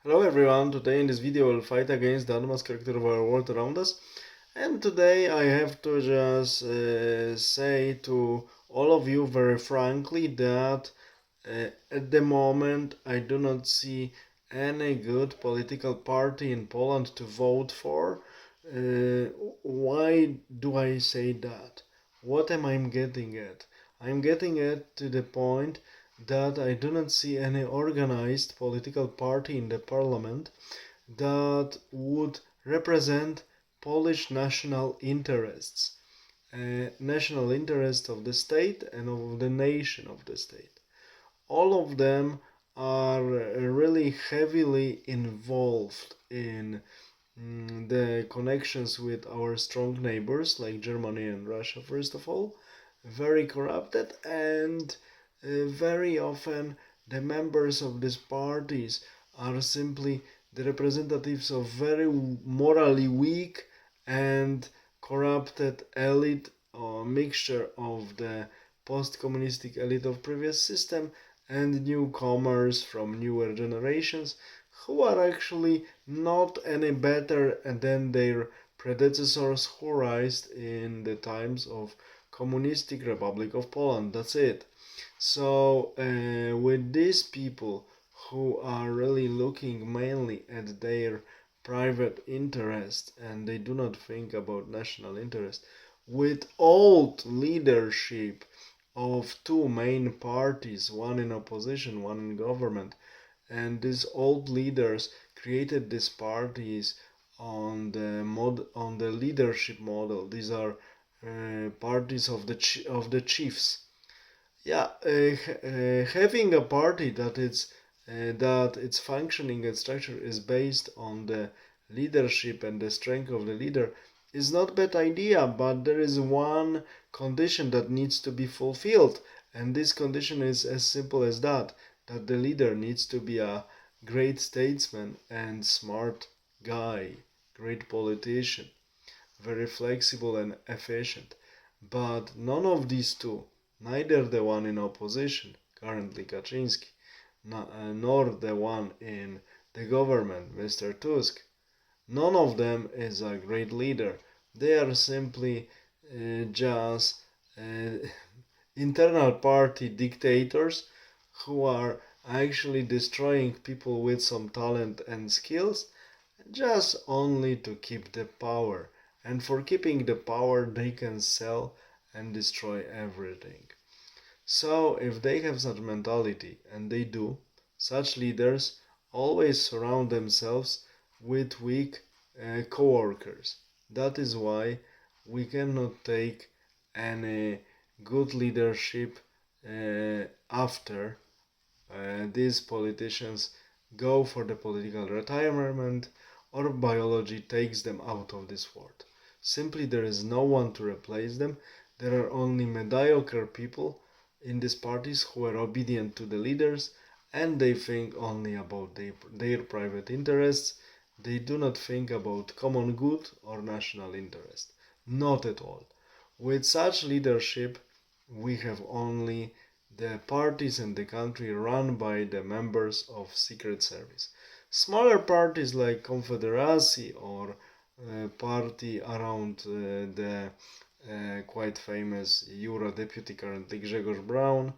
Hello everyone, today in this video we'll fight against the unmasked character of our world around us. And today I have to just say to all of you very frankly that at the moment I do not see any good political party in Poland to vote for. Why do I say that? What am I getting at? I'm getting at to the point that I do not see any organized political party in the parliament that would represent Polish national interests, national interest of the state and of the nation of the state. All of them are really heavily involved in the connections with our strong neighbors like Germany and Russia, first of all, very corrupted, and very often the members of these parties are simply the representatives of very morally weak and corrupted elite or mixture of the post-communistic elite of previous system and newcomers from newer generations who are actually not any better than their predecessors who rised in the times of Communistic Republic of Poland. That's it. So with these people who are really looking mainly at their private interest and they do not think about national interest, with old leadership of two main parties, one in opposition, one in government, and these old leaders created these parties on the leadership model. These are parties of the chiefs. Yeah, having a party that its functioning and structure is based on the leadership and the strength of the leader is not bad idea, but there is one condition that needs to be fulfilled, and this condition is as simple as that the leader needs to be a great statesman and smart guy, great politician, very flexible and efficient. But none of these two, neither the one in opposition, currently Kaczynski, nor the one in the government, Mr. Tusk, none of them is a great leader. They are simply just uh, internal party dictators who are actually destroying people with some talent and skills just only to keep the power. And for keeping the power, they can sell and destroy everything. So, if they have such mentality, and they do, such leaders always surround themselves with weak co-workers. That is why we cannot take any good leadership after these politicians go for the political retirement or biology takes them out of this world. Simply there is no one to replace them. There are only mediocre people in these parties who are obedient to the leaders and they think only about their private interests. They do not think about common good or national interest. Not at all. With such leadership, we have only the parties in the country run by the members of secret service. Smaller parties like Confederacy or party around the quite famous Euro deputy currently Grzegorz Braun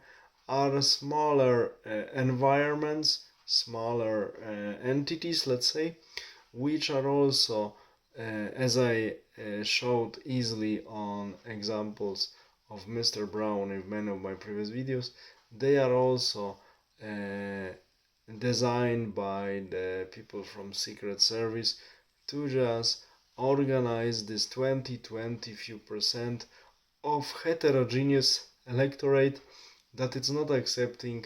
are smaller environments, smaller entities, let's say, which are also, as I showed easily on examples of Mr. Brown in many of my previous videos, they are also uh, designed by the people from Secret Service to just organize this 20 few percent of heterogeneous electorate that it's not accepting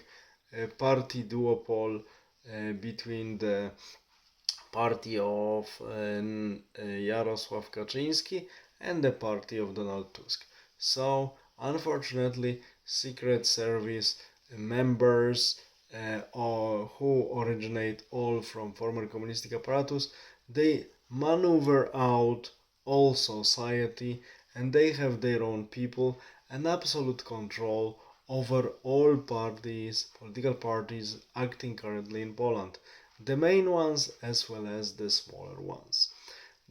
a party duopoly between the party of Jarosław Kaczyński and the party of Donald Tusk. So, unfortunately, Secret Service members or who originate all from former communistic apparatus, they maneuver out all society and they have their own people and absolute control over all parties, political parties acting currently in Poland. the main ones as well as the smaller ones.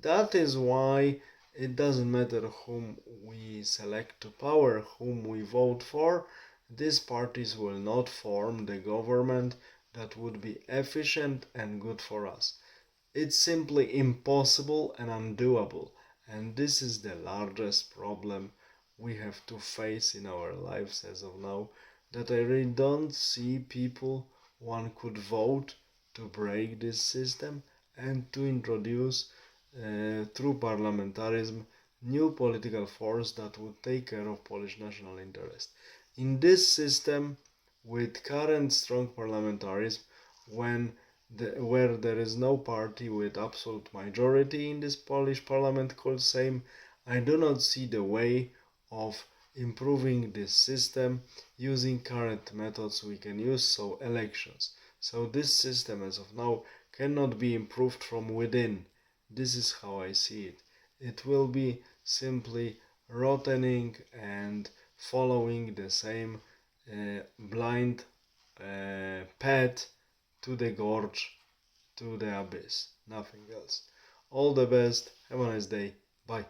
That is why it doesn't matter whom we select to power, whom we vote for, these parties will not form the government that would be efficient and good for us. It's simply impossible and undoable, and this is the largest problem we have to face in our lives as of now. That I really don't see people one could vote to break this system and to introduce through parliamentarism new political force that would take care of Polish national interest. In this system, with current strong parliamentarism, where there is no party with absolute majority in this Polish parliament called Sejm, I do not see the way of improving this system using current methods we can use, so elections. So this system as of now cannot be improved from within. This is how I see it. It will be simply rotting and following the same blind path to the gorge, to the abyss. Nothing else. All the best. Have a nice day. Bye.